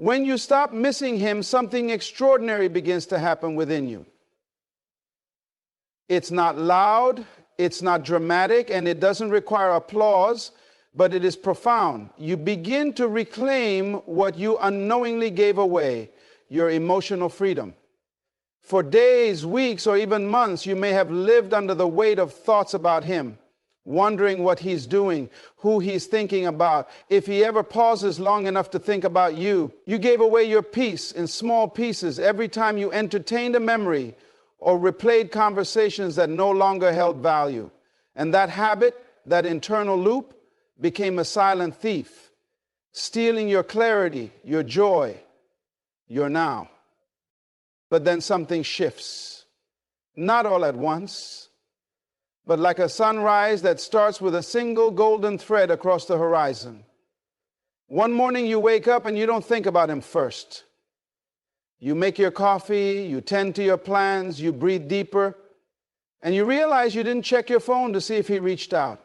When you stop missing him, something extraordinary begins to happen within you. It's not loud, it's not dramatic, and it doesn't require applause, but it is profound. You begin to reclaim what you unknowingly gave away, your emotional freedom. For days, weeks, or even months, you may have lived under the weight of thoughts about him, wondering what he's doing, who he's thinking about, if he ever pauses long enough to think about you. You gave away your peace in small pieces every time you entertained a memory or replayed conversations that no longer held value. And that habit, that internal loop, became a silent thief, stealing your clarity, your joy, your now. But then something shifts, not all at once, but like a sunrise that starts with a single golden thread across the horizon. One morning you wake up and you don't think about him first. You make your coffee, you tend to your plans, you breathe deeper, and you realize you didn't check your phone to see if he reached out.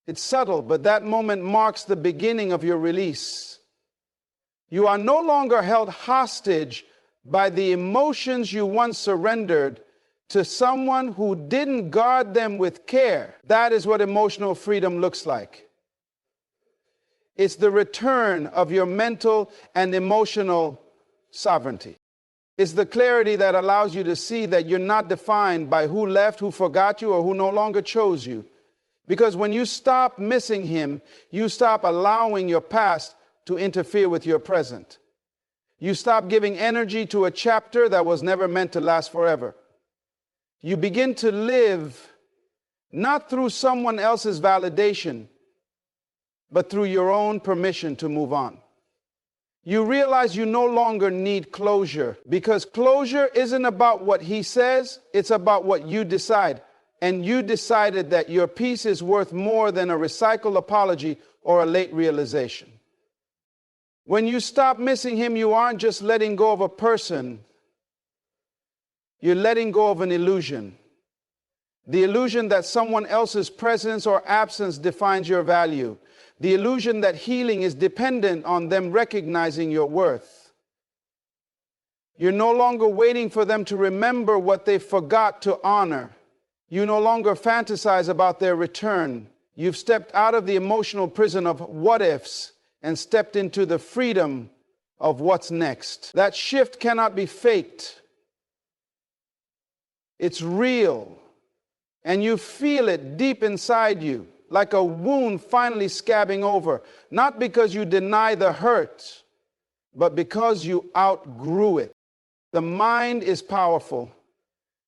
It's subtle, but that moment marks the beginning of your release. You are no longer held hostage by the emotions you once surrendered to someone who didn't guard them with care. That is what emotional freedom looks like. It's the return of your mental and emotional sovereignty. It's the clarity that allows you to see that you're not defined by who left, who forgot you, or who no longer chose you. Because when you stop missing him, you stop allowing your past to interfere with your present. You stop giving energy to a chapter that was never meant to last forever. You begin to live not through someone else's validation, but through your own permission to move on. You realize you no longer need closure, because closure isn't about what he says, it's about what you decide. And you decided that your peace is worth more than a recycled apology or a late realization. When you stop missing him, you aren't just letting go of a person. You're letting go of an illusion. The illusion that someone else's presence or absence defines your value. The illusion that healing is dependent on them recognizing your worth. You're no longer waiting for them to remember what they forgot to honor. You no longer fantasize about their return. You've stepped out of the emotional prison of what ifs and stepped into the freedom of what's next. That shift cannot be faked. It's real. And you feel it deep inside you, like a wound finally scabbing over. Not because you deny the hurt, but because you outgrew it. The mind is powerful.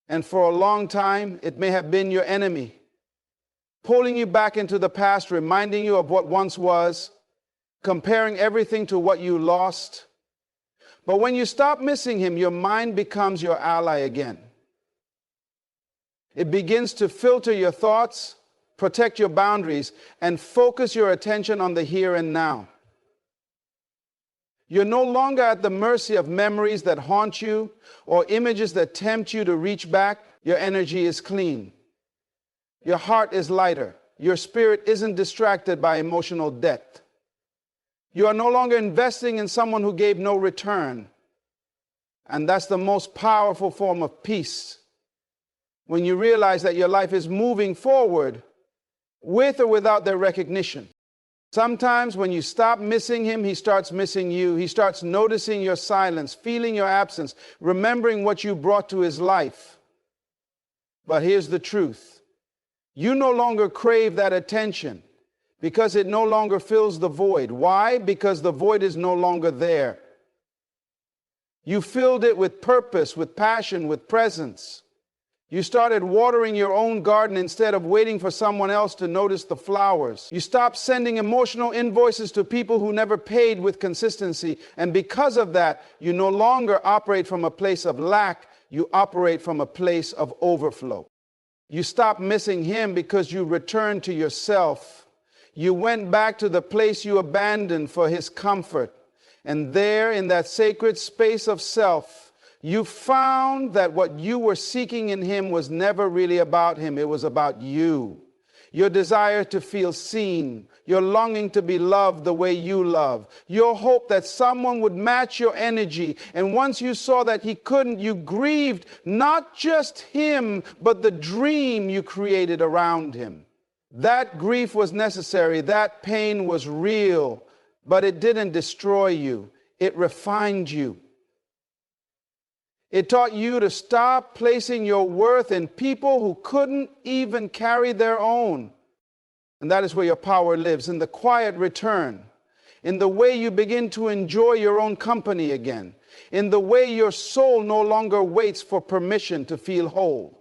And for a long time, it may have been your enemy, pulling you back into the past, reminding you of what once was, comparing everything to what you lost. But when you stop missing him, your mind becomes your ally again. It begins to filter your thoughts, protect your boundaries, and focus your attention on the here and now. You're no longer at the mercy of memories that haunt you or images that tempt you to reach back. Your energy is clean. Your heart is lighter. Your spirit isn't distracted by emotional debt. You are no longer investing in someone who gave no return. And that's the most powerful form of peace. When you realize that your life is moving forward with or without their recognition. Sometimes when you stop missing him, he starts missing you. He starts noticing your silence, feeling your absence, remembering what you brought to his life. But here's the truth. You no longer crave that attention because it no longer fills the void. Why? Because the void is no longer there. You filled it with purpose, with passion, with presence. You started watering your own garden instead of waiting for someone else to notice the flowers. You stopped sending emotional invoices to people who never paid with consistency. And because of that, you no longer operate from a place of lack. You operate from a place of overflow. You stopped missing him because you returned to yourself. You went back to the place you abandoned for his comfort. And there, in that sacred space of self, you found that what you were seeking in him was never really about him. It was about you. Your desire to feel seen, your longing to be loved the way you love, your hope that someone would match your energy. And once you saw that he couldn't, you grieved not just him, but the dream you created around him. That grief was necessary. That pain was real, but it didn't destroy you. It refined you. It taught you to stop placing your worth in people who couldn't even carry their own. And that is where your power lives, in the quiet return, in the way you begin to enjoy your own company again, in the way your soul no longer waits for permission to feel whole.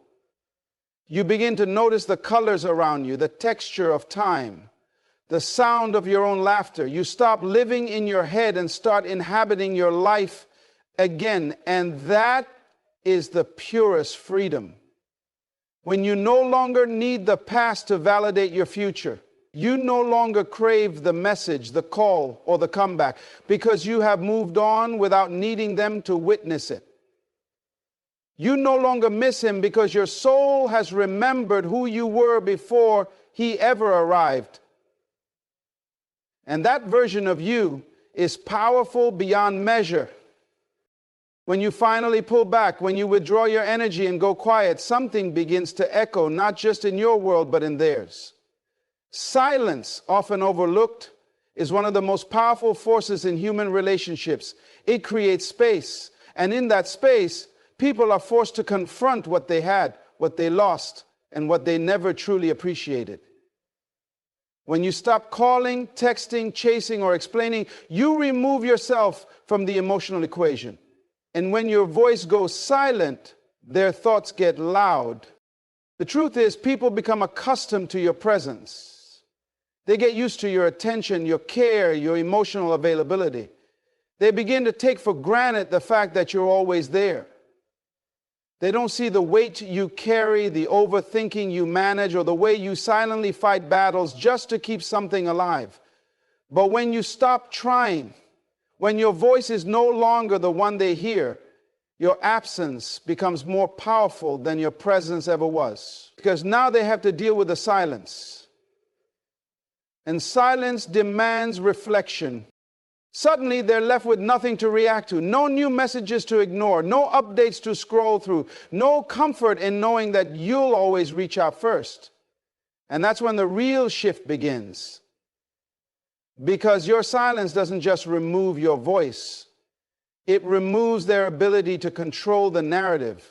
You begin to notice the colors around you, the texture of time, the sound of your own laughter. You stop living in your head and start inhabiting your life again. And that is the purest freedom. When you no longer need the past to validate your future, you no longer crave the message, the call, or the comeback, because you have moved on without needing them to witness it. You no longer miss him because your soul has remembered who you were before he ever arrived. And that version of you is powerful beyond measure. When you finally pull back, when you withdraw your energy and go quiet, something begins to echo, not just in your world, but in theirs. Silence, often overlooked, is one of the most powerful forces in human relationships. It creates space. And in that space, people are forced to confront what they had, what they lost, and what they never truly appreciated. When you stop calling, texting, chasing, or explaining, you remove yourself from the emotional equation. And when your voice goes silent, their thoughts get loud. The truth is, people become accustomed to your presence. They get used to your attention, your care, your emotional availability. They begin to take for granted the fact that you're always there. They don't see the weight you carry, the overthinking you manage, or the way you silently fight battles just to keep something alive. But when you stop trying, when your voice is no longer the one they hear, your absence becomes more powerful than your presence ever was. Because now they have to deal with the silence. And silence demands reflection. Suddenly, they're left with nothing to react to, no new messages to ignore, no updates to scroll through, no comfort in knowing that you'll always reach out first. And that's when the real shift begins. Because your silence doesn't just remove your voice, it removes their ability to control the narrative.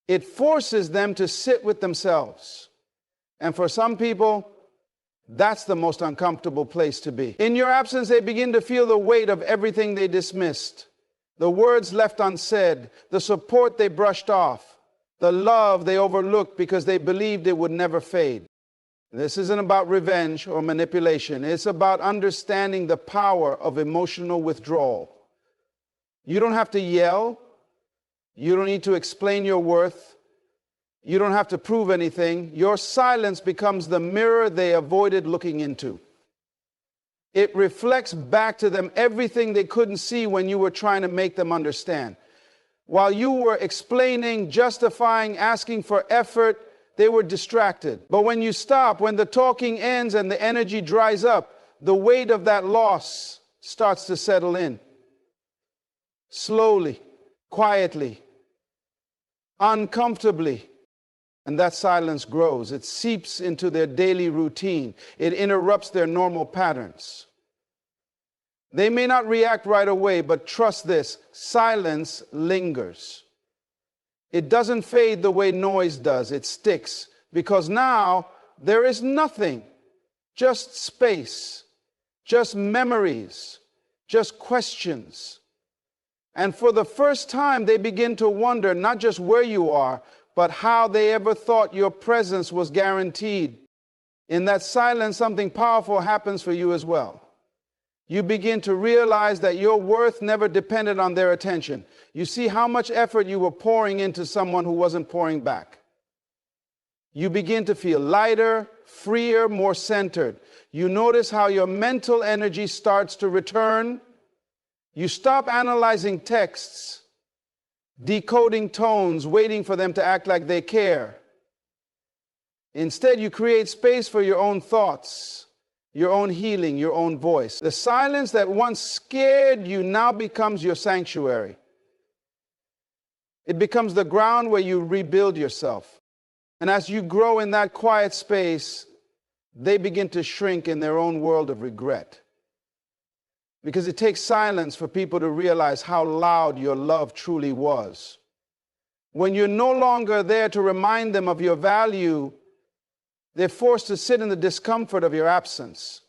It forces them to sit with themselves. And for some people, that's the most uncomfortable place to be. In your absence, they begin to feel the weight of everything they dismissed, the words left unsaid, the support they brushed off, the love they overlooked because they believed it would never fade. This isn't about revenge or manipulation. It's about understanding the power of emotional withdrawal. You don't have to yell. You don't need to explain your worth. You don't have to prove anything. Your silence becomes the mirror they avoided looking into. It reflects back to them everything they couldn't see when you were trying to make them understand. While you were explaining, justifying, asking for effort, they were distracted. But when you stop, when the talking ends and the energy dries up, the weight of that loss starts to settle in. Slowly, quietly, uncomfortably. And that silence grows. It seeps into their daily routine. It interrupts their normal patterns. They may not react right away, but trust this, silence lingers. It doesn't fade the way noise does. It sticks. Because now there is nothing, just space, just memories, just questions. And for the first time, they begin to wonder not just where you are, but how they ever thought your presence was guaranteed. In that silence, something powerful happens for you as well. You begin to realize that your worth never depended on their attention. You see how much effort you were pouring into someone who wasn't pouring back. You begin to feel lighter, freer, more centered. You notice how your mental energy starts to return. You stop analyzing texts, decoding tones, waiting for them to act like they care. Instead, you create space for your own thoughts, your own healing, your own voice. The silence that once scared you now becomes your sanctuary. It becomes the ground where you rebuild yourself. And as you grow in that quiet space, they begin to shrink in their own world of regret. Because it takes silence for people to realize how loud your love truly was. When you're no longer there to remind them of your value, they're forced to sit in the discomfort of your absence.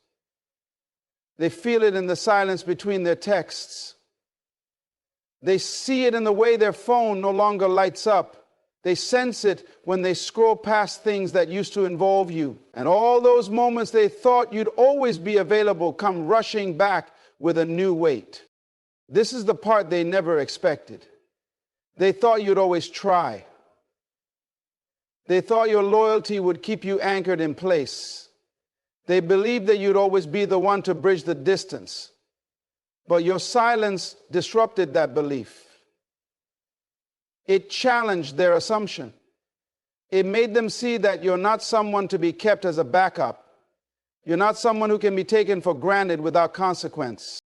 They feel it in the silence between their texts. They see it in the way their phone no longer lights up. They sense it when they scroll past things that used to involve you. And all those moments they thought you'd always be available come rushing back with a new weight. This is the part they never expected. They thought you'd always try. They thought your loyalty would keep you anchored in place. They believed that you'd always be the one to bridge the distance. But your silence disrupted that belief. It challenged their assumption. It made them see that you're not someone to be kept as a backup. You're not someone who can be taken for granted without consequence.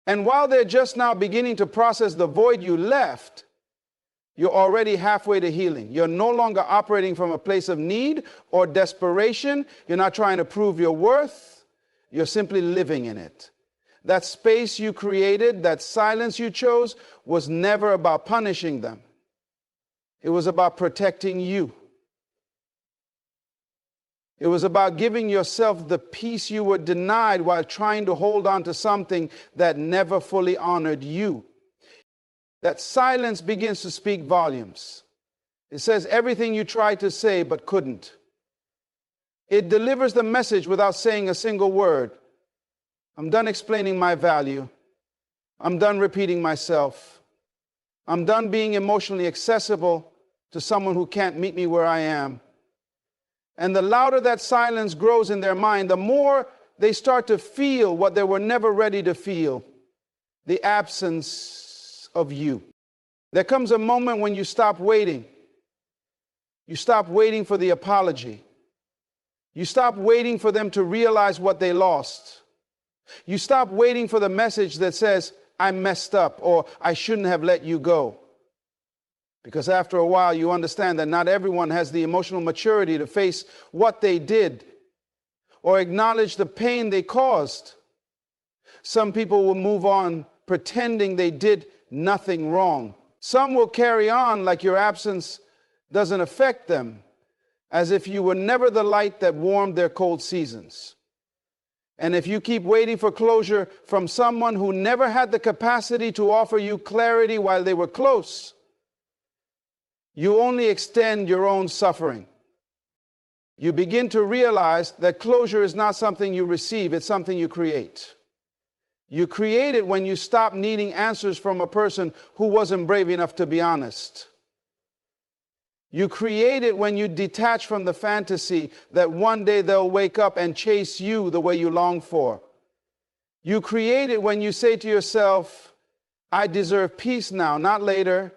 And while they're just now beginning to process the void you left, you're already halfway to healing. You're no longer operating from a place of need or desperation. You're not trying to prove your worth. You're simply living in it. That space you created, that silence you chose, was never about punishing them. It was about protecting you. It was about giving yourself the peace you were denied while trying to hold on to something that never fully honored you. That silence begins to speak volumes. It says everything you tried to say but couldn't. It delivers the message without saying a single word. I'm done explaining my value. I'm done repeating myself. I'm done being emotionally accessible to someone who can't meet me where I am. And the louder that silence grows in their mind, the more they start to feel what they were never ready to feel, the absence of you. There comes a moment when you stop waiting. You stop waiting for the apology. You stop waiting for them to realize what they lost. You stop waiting for the message that says, I messed up, or I shouldn't have let you go. Because after a while, you understand that not everyone has the emotional maturity to face what they did or acknowledge the pain they caused. Some people will move on pretending they did nothing wrong. Some will carry on like your absence doesn't affect them, as if you were never the light that warmed their cold seasons. And if you keep waiting for closure from someone who never had the capacity to offer you clarity while they were close, you only extend your own suffering. You begin to realize that closure is not something you receive, it's something you create. You create it when you stop needing answers from a person who wasn't brave enough to be honest. You create it when you detach from the fantasy that one day they'll wake up and chase you the way you long for. You create it when you say to yourself, I deserve peace now, not later.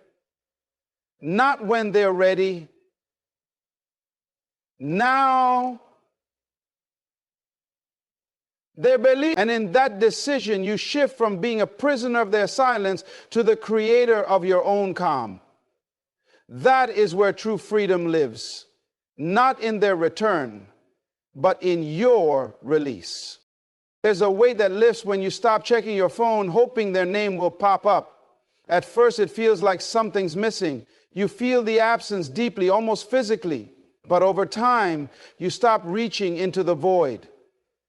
Not when they're ready. Now. They believe. And in that decision, you shift from being a prisoner of their silence to the creator of your own calm. That is where true freedom lives. Not in their return, but in your release. There's a weight that lifts when you stop checking your phone, hoping their name will pop up. At first, it feels like something's missing. You feel the absence deeply, almost physically. But over time, you stop reaching into the void.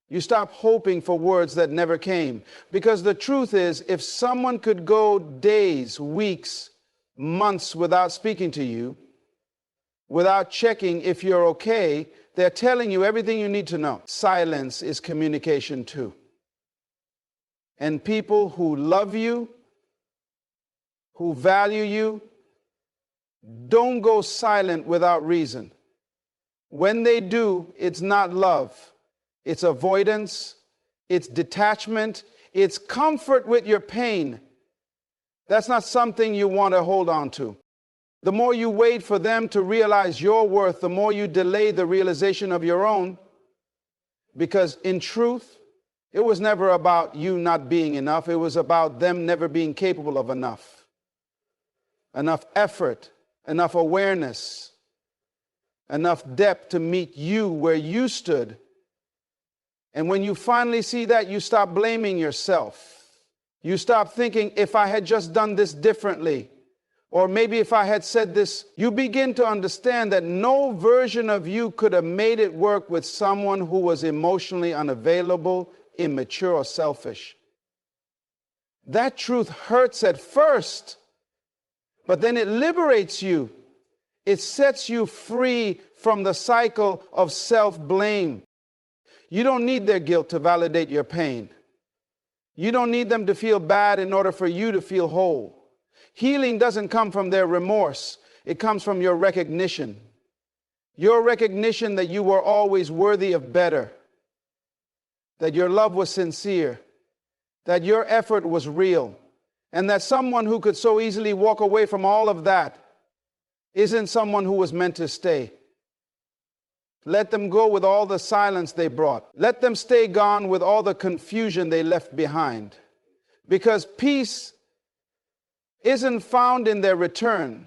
You stop hoping for words that never came. Because the truth is, if someone could go days, weeks, months without speaking to you, without checking if you're okay, they're telling you everything you need to know. Silence is communication too. And people who love you, who value you, don't go silent without reason. When they do, it's not love. It's avoidance. It's detachment. It's comfort with your pain. That's not something you want to hold on to. The more you wait for them to realize your worth, the more you delay the realization of your own. Because in truth, It was never about you not being enough. It was about them never being capable of enough. Enough effort, enough awareness, enough depth to meet you where you stood. And when you finally see that, you stop blaming yourself. You stop thinking, if I had just done this differently, or maybe if I had said this, you begin to understand that no version of you could have made it work with someone who was emotionally unavailable, immature, or selfish. That truth hurts at first, but then it liberates you. It sets you free from the cycle of self-blame. You don't need their guilt to validate your pain. You don't need them to feel bad in order for you to feel whole. Healing doesn't come from their remorse. It comes from your recognition. Your recognition that you were always worthy of better, that your love was sincere, that your effort was real, and that someone who could so easily walk away from all of that isn't someone who was meant to stay. Let them go with all the silence they brought. Let them stay gone with all the confusion they left behind. Because peace isn't found in their return.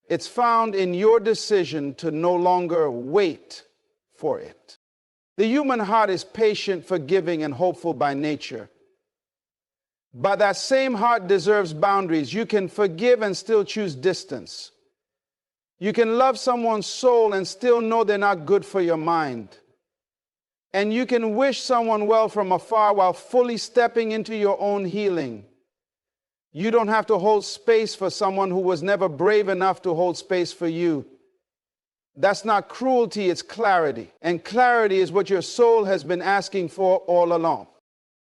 It's found in your decision to no longer wait for it. The human heart is patient, forgiving, and hopeful by nature. But that same heart deserves boundaries. You can forgive and still choose distance. You can love someone's soul and still know they're not good for your mind. And you can wish someone well from afar while fully stepping into your own healing. You don't have to hold space for someone who was never brave enough to hold space for you. That's not cruelty, it's clarity. And clarity is what your soul has been asking for all along.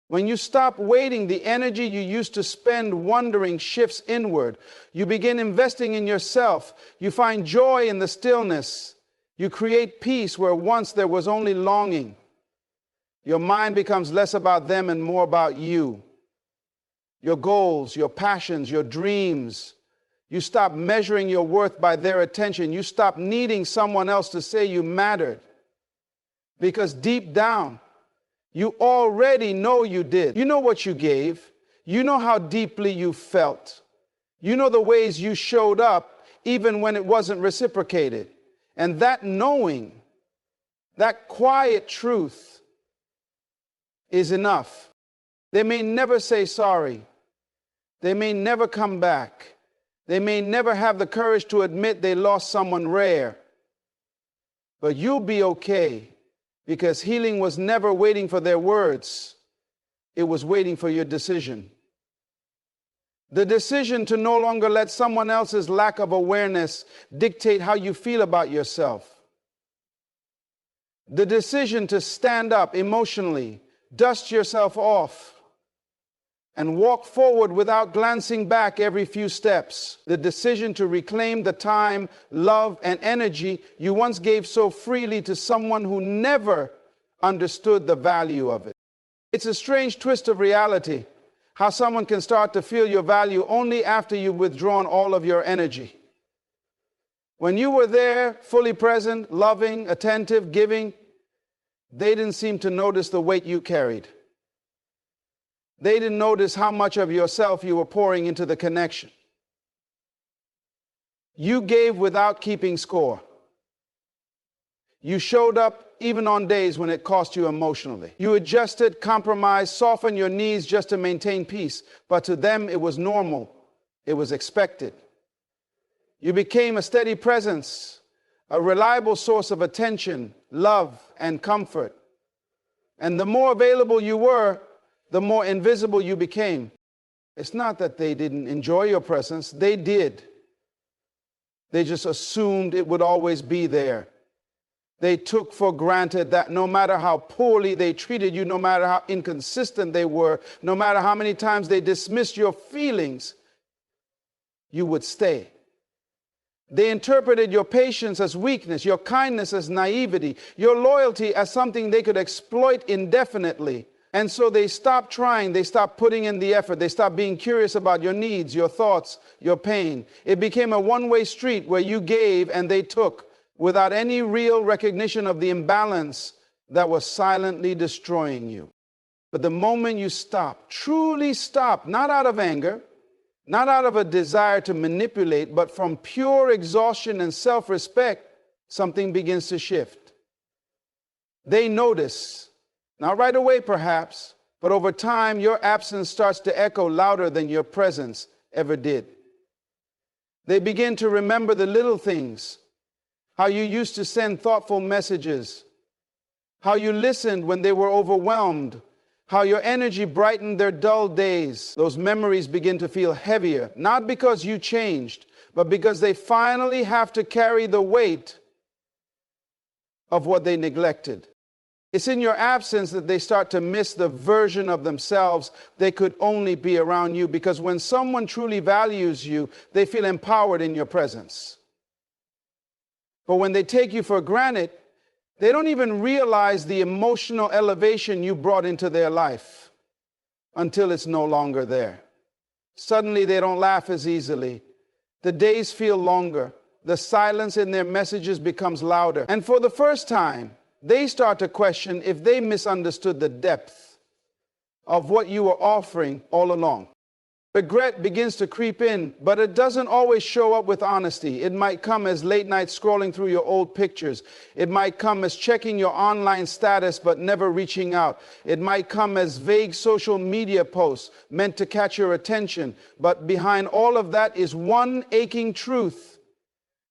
When you stop waiting, the energy you used to spend wondering shifts inward. You begin investing in yourself. You find joy in the stillness. You create peace where once there was only longing. Your mind becomes less about them and more about you. Your goals, your passions, your dreams. You stop measuring your worth by their attention. You stop needing someone else to say you mattered. Because deep down, you already know you did. You know what you gave. You know how deeply you felt. You know the ways you showed up even when it wasn't reciprocated. And that knowing, that quiet truth is enough. They may never say sorry. They may never come back. They may never have the courage to admit they lost someone rare. But you'll be okay. Because healing was never waiting for their words. It was waiting for your decision. The decision to no longer let someone else's lack of awareness dictate how you feel about yourself. The decision to stand up emotionally, dust yourself off, and walk forward without glancing back every few steps. The decision to reclaim the time, love, and energy you once gave so freely to someone who never understood the value of it. It's a strange twist of reality, how someone can start to feel your value only after you've withdrawn all of your energy. When you were there, fully present, loving, attentive, giving, they didn't seem to notice the weight you carried. They didn't notice how much of yourself you were pouring into the connection. You gave without keeping score. You showed up even on days when it cost you emotionally. You adjusted, compromised, softened your needs just to maintain peace. But to them, it was normal. It was expected. You became a steady presence, a reliable source of attention, love, and comfort. And the more available you were, the more invisible you became. It's not that they didn't enjoy your presence. They did. They just assumed it would always be there. They took for granted that no matter how poorly they treated you, no matter how inconsistent they were, no matter how many times they dismissed your feelings, you would stay. They interpreted your patience as weakness, your kindness as naivety, your loyalty as something they could exploit indefinitely. And so they stopped trying, they stopped putting in the effort, they stopped being curious about your needs, your thoughts, your pain. It became a one-way street where you gave and they took without any real recognition of the imbalance that was silently destroying you. But the moment you stop, truly stop, not out of anger, not out of a desire to manipulate, but from pure exhaustion and self-respect, something begins to shift. They notice, not right away perhaps, but over time your absence starts to echo louder than your presence ever did. They begin to remember the little things, how you used to send thoughtful messages, how you listened when they were overwhelmed, how your energy brightened their dull days. Those memories begin to feel heavier, not because you changed, but because they finally have to carry the weight of what they neglected. It's in your absence that they start to miss the version of themselves they could only be around you, because when someone truly values you, they feel empowered in your presence. But when they take you for granted, they don't even realize the emotional elevation you brought into their life until it's no longer there. Suddenly they don't laugh as easily. The days feel longer. The silence in their messages becomes louder. And for the first time, they start to question if they misunderstood the depth of what you were offering all along. Regret begins to creep in, but it doesn't always show up with honesty. It might come as late night scrolling through your old pictures. It might come as checking your online status but never reaching out. It might come as vague social media posts meant to catch your attention. But behind all of that is one aching truth.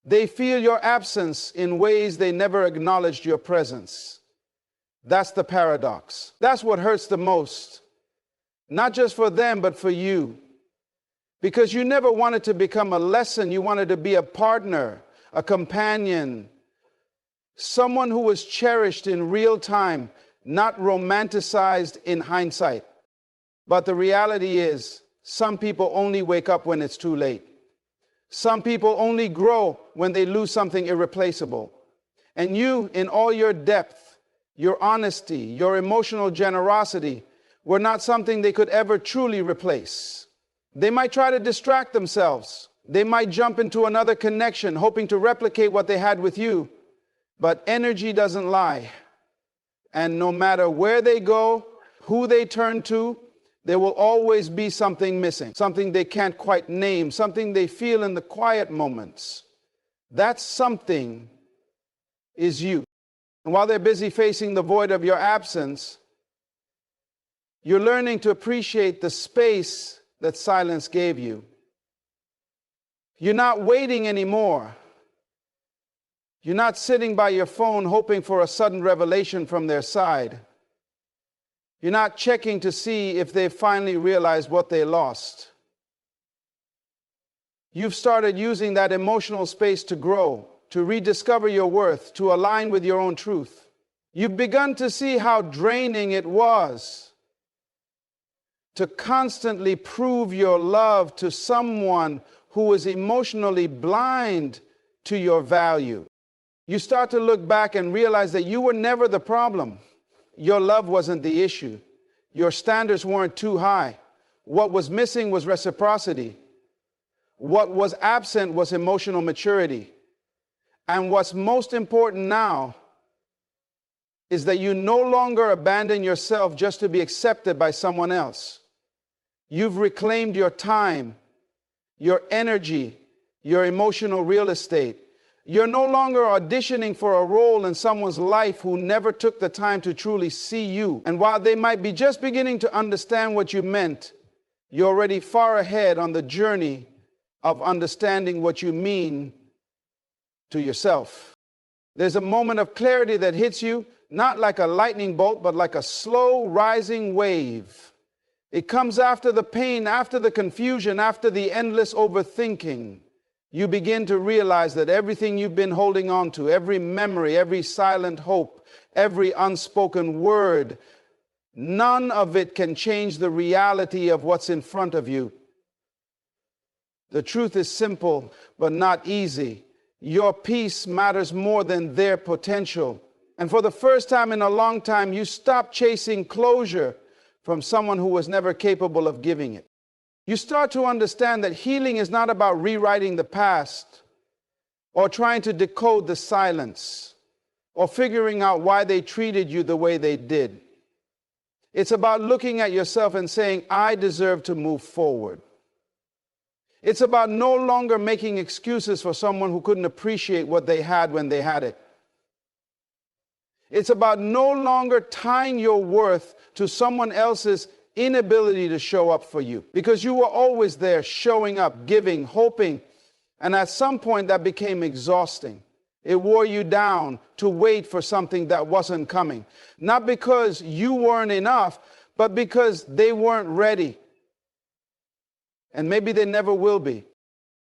They feel your absence in ways they never acknowledged your presence. That's the paradox. That's what hurts the most. Not just for them, but for you. Because you never wanted to become a lesson. You wanted to be a partner, a companion, someone who was cherished in real time, not romanticized in hindsight. But the reality is, some people only wake up when it's too late. Some people only grow when they lose something irreplaceable. And you, in all your depth, your honesty, your emotional generosity, were not something they could ever truly replace. They might try to distract themselves. They might jump into another connection, hoping to replicate what they had with you. But energy doesn't lie. And no matter where they go, who they turn to, there will always be something missing, something they can't quite name, something they feel in the quiet moments. That something is you. And while they're busy facing the void of your absence, you're learning to appreciate the space that silence gave you. You're not waiting anymore. You're not sitting by your phone hoping for a sudden revelation from their side. You're not checking to see if they finally realized what they lost. You've started using that emotional space to grow, to rediscover your worth, to align with your own truth. You've begun to see how draining it was to constantly prove your love to someone who was emotionally blind to your value. You start to look back and realize that you were never the problem. Your love wasn't the issue. Your standards weren't too high. What was missing was reciprocity. What was absent was emotional maturity. And what's most important now is that you no longer abandon yourself just to be accepted by someone else. You've reclaimed your time, your energy, your emotional real estate. You're no longer auditioning for a role in someone's life who never took the time to truly see you. And while they might be just beginning to understand what you meant, you're already far ahead on the journey of understanding what you mean to yourself. There's a moment of clarity that hits you, not like a lightning bolt, but like a slow rising wave. It comes after the pain, after the confusion, after the endless overthinking. You begin to realize that everything you've been holding on to, every memory, every silent hope, every unspoken word, none of it can change the reality of what's in front of you. The truth is simple, but not easy. Your peace matters more than their potential. And for the first time in a long time, you stop chasing closure from someone who was never capable of giving it. You start to understand that healing is not about rewriting the past or trying to decode the silence or figuring out why they treated you the way they did. It's about looking at yourself and saying, I deserve to move forward. It's about no longer making excuses for someone who couldn't appreciate what they had when they had it. It's about no longer tying your worth to someone else's inability to show up for you, because you were always there, showing up, giving, hoping, and at some point that became exhausting. It wore you down to wait for something that wasn't coming. Not because you weren't enough, but because they weren't ready. And maybe they never will be.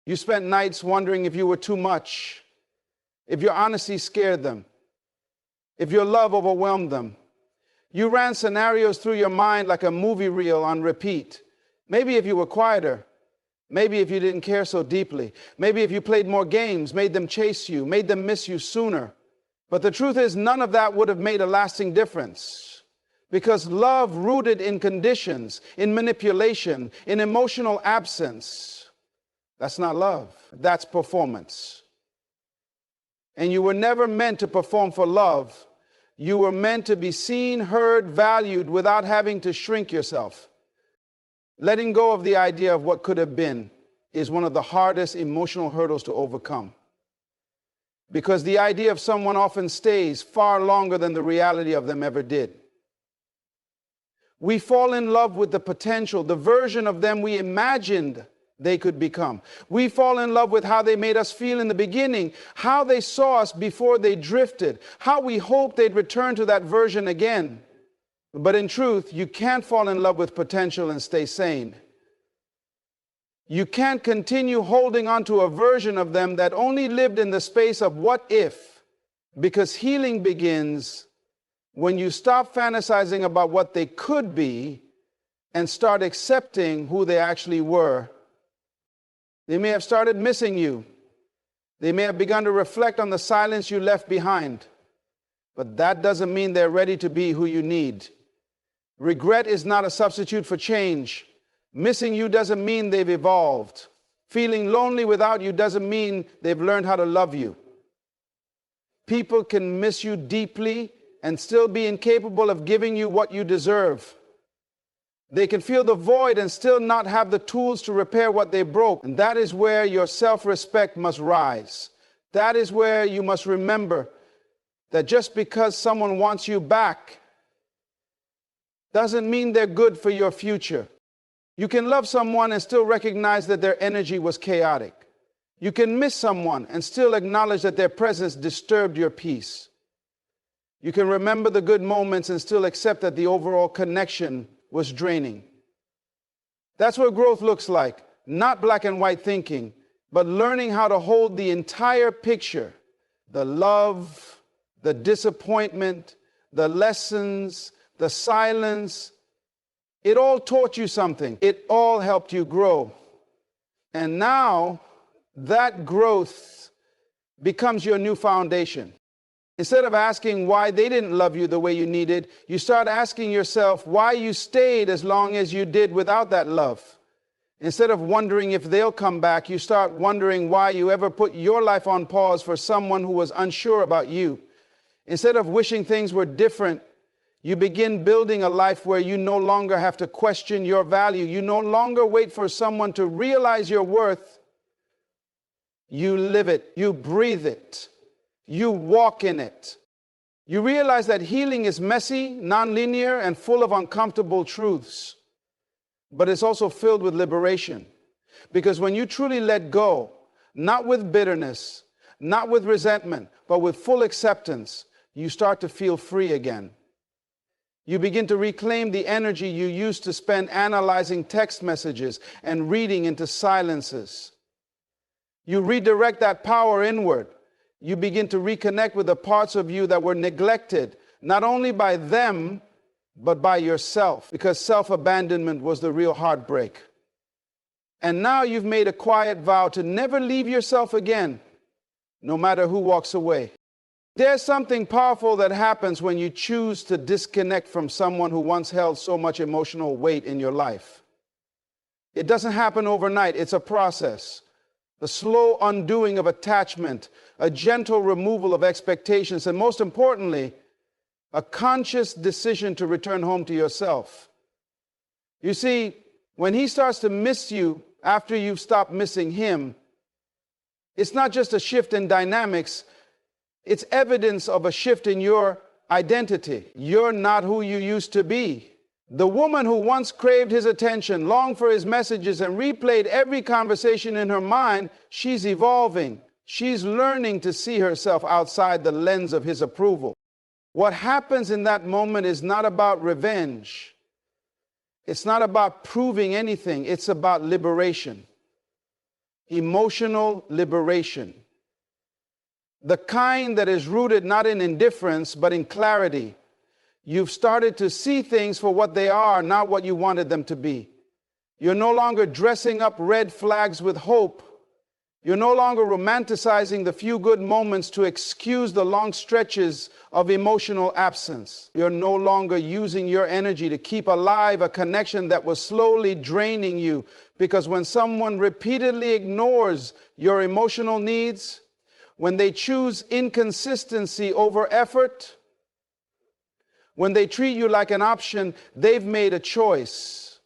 You spent nights wondering if you were too much, if your honesty scared them, if your love overwhelmed them. You ran scenarios through your mind like a movie reel on repeat. Maybe if you were quieter, maybe if you didn't care so deeply, maybe if you played more games, made them chase you, made them miss you sooner. But the truth is, none of that would have made a lasting difference. Because love rooted in conditions, in manipulation, in emotional absence, that's not love. That's performance. And you were never meant to perform for love. You were meant to be seen, heard, valued without having to shrink yourself. Letting go of the idea of what could have been is one of the hardest emotional hurdles to overcome. Because the idea of someone often stays far longer than the reality of them ever did. We fall in love with the potential, the version of them we imagined they could become. We fall in love with how they made us feel in the beginning, how they saw us before they drifted, how we hoped they'd return to that version again. But in truth, you can't fall in love with potential and stay sane. You can't continue holding on to a version of them that only lived in the space of what if, because healing begins when you stop fantasizing about what they could be and start accepting who they actually were. They may have started missing you. They may have begun to reflect on the silence you left behind. But that doesn't mean they're ready to be who you need. Regret is not a substitute for change. Missing you doesn't mean they've evolved. Feeling lonely without you doesn't mean they've learned how to love you. People can miss you deeply and still be incapable of giving you what you deserve. They can feel the void and still not have the tools to repair what they broke. And that is where your self-respect must rise. That is where you must remember that just because someone wants you back doesn't mean they're good for your future. You can love someone and still recognize that their energy was chaotic. You can miss someone and still acknowledge that their presence disturbed your peace. You can remember the good moments and still accept that the overall connection was draining. That's what growth looks like. Not black and white thinking, but learning how to hold the entire picture. The love, the disappointment, the lessons, the silence. It all taught you something. It all helped you grow. And now that growth becomes your new foundation. Instead of asking why they didn't love you the way you needed, you start asking yourself why you stayed as long as you did without that love. Instead of wondering if they'll come back, you start wondering why you ever put your life on pause for someone who was unsure about you. Instead of wishing things were different, you begin building a life where you no longer have to question your value. You no longer wait for someone to realize your worth. You live it. You breathe it. You walk in it. You realize that healing is messy, nonlinear, and full of uncomfortable truths. But it's also filled with liberation. Because when you truly let go, not with bitterness, not with resentment, but with full acceptance, you start to feel free again. You begin to reclaim the energy you used to spend analyzing text messages and reading into silences. You redirect that power inward. You begin to reconnect with the parts of you that were neglected, not only by them, but by yourself, because self-abandonment was the real heartbreak. And now you've made a quiet vow to never leave yourself again, no matter who walks away. There's something powerful that happens when you choose to disconnect from someone who once held so much emotional weight in your life. It doesn't happen overnight. It's a process. The slow undoing of attachment, a gentle removal of expectations, and most importantly, a conscious decision to return home to yourself. You see, when he starts to miss you after you've stopped missing him, it's not just a shift in dynamics, it's evidence of a shift in your identity. You're not who you used to be. The woman who once craved his attention, longed for his messages, and replayed every conversation in her mind, she's evolving. She's learning to see herself outside the lens of his approval. What happens in that moment is not about revenge. It's not about proving anything. It's about liberation. Emotional liberation. The kind that is rooted not in indifference, but in clarity. You've started to see things for what they are, not what you wanted them to be. You're no longer dressing up red flags with hope. You're no longer romanticizing the few good moments to excuse the long stretches of emotional absence. You're no longer using your energy to keep alive a connection that was slowly draining you. Because when someone repeatedly ignores your emotional needs, when they choose inconsistency over effort, when they treat you like an option, they've made a choice.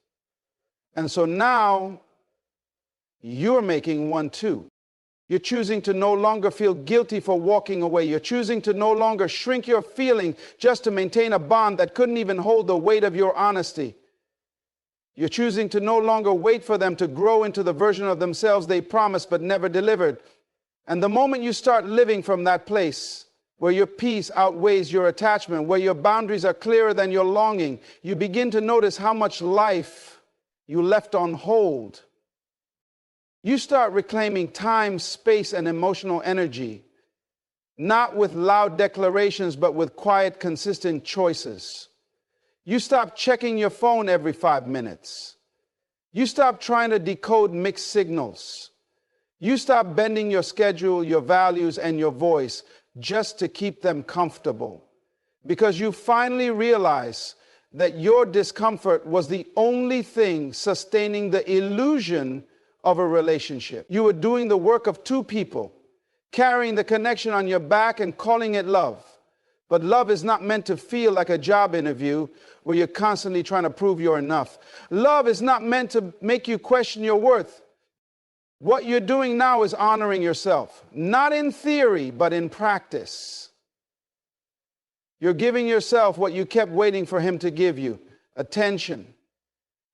And so now you're making one too. You're choosing to no longer feel guilty for walking away. You're choosing to no longer shrink your feeling just to maintain a bond that couldn't even hold the weight of your honesty. You're choosing to no longer wait for them to grow into the version of themselves they promised but never delivered. And the moment you start living from that place, where your peace outweighs your attachment, where your boundaries are clearer than your longing, you begin to notice how much life you left on hold. You start reclaiming time, space, and emotional energy, not with loud declarations, but with quiet, consistent choices. You stop checking your phone every 5 minutes. You stop trying to decode mixed signals. You stop bending your schedule, your values, and your voice just to keep them comfortable. Because you finally realize that your discomfort was the only thing sustaining the illusion of a relationship. You were doing the work of two people, carrying the connection on your back and calling it love. But love is not meant to feel like a job interview where you're constantly trying to prove you're enough. Love is not meant to make you question your worth. What you're doing now is honoring yourself, not in theory, but in practice. You're giving yourself what you kept waiting for him to give you: attention,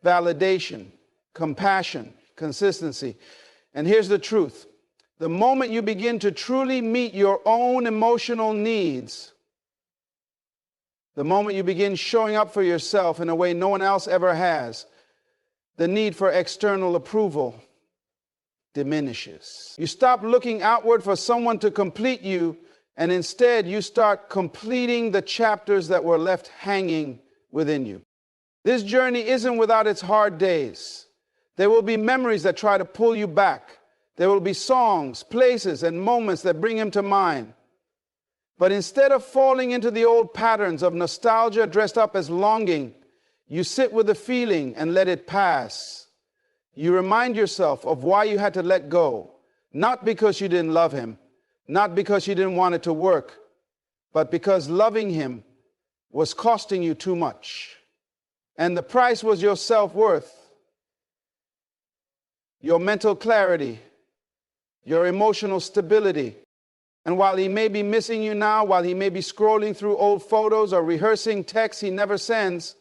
validation, compassion, consistency. And here's the truth. The moment you begin to truly meet your own emotional needs, the moment you begin showing up for yourself in a way no one else ever has, the need for external approval diminishes. You stop looking outward for someone to complete you, and instead you start completing the chapters that were left hanging within you. This journey isn't without its hard days. There will be memories that try to pull you back. There will be songs, places, and moments that bring him to mind. But instead of falling into the old patterns of nostalgia dressed up as longing, you sit with the feeling and let it pass. You remind yourself of why you had to let go, not because you didn't love him, not because you didn't want it to work, but because loving him was costing you too much. And the price was your self-worth, your mental clarity, your emotional stability. And while he may be missing you now, while he may be scrolling through old photos or rehearsing texts he never sends,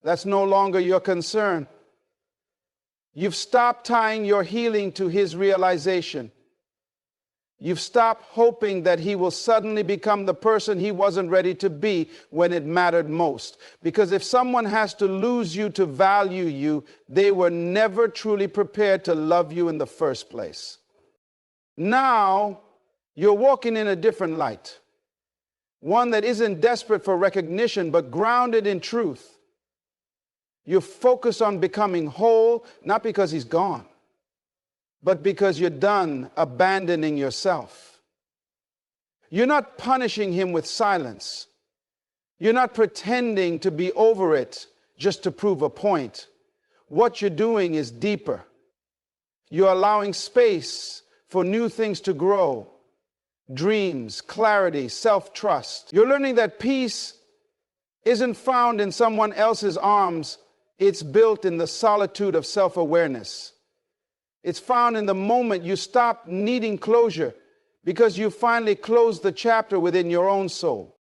that's no longer your concern. You've stopped tying your healing to his realization. You've stopped hoping that he will suddenly become the person he wasn't ready to be when it mattered most. Because if someone has to lose you to value you, they were never truly prepared to love you in the first place. Now, you're walking in a different light. One that isn't desperate for recognition, but grounded in truth. You're focused on becoming whole, not because he's gone, but because you're done abandoning yourself. You're not punishing him with silence. You're not pretending to be over it just to prove a point. What you're doing is deeper. You're allowing space for new things to grow. dreams, clarity, self-trust. You're learning that peace isn't found in someone else's arms. It's built in the solitude of self-awareness. It's found in the moment you stop needing closure because you finally closed the chapter within your own soul.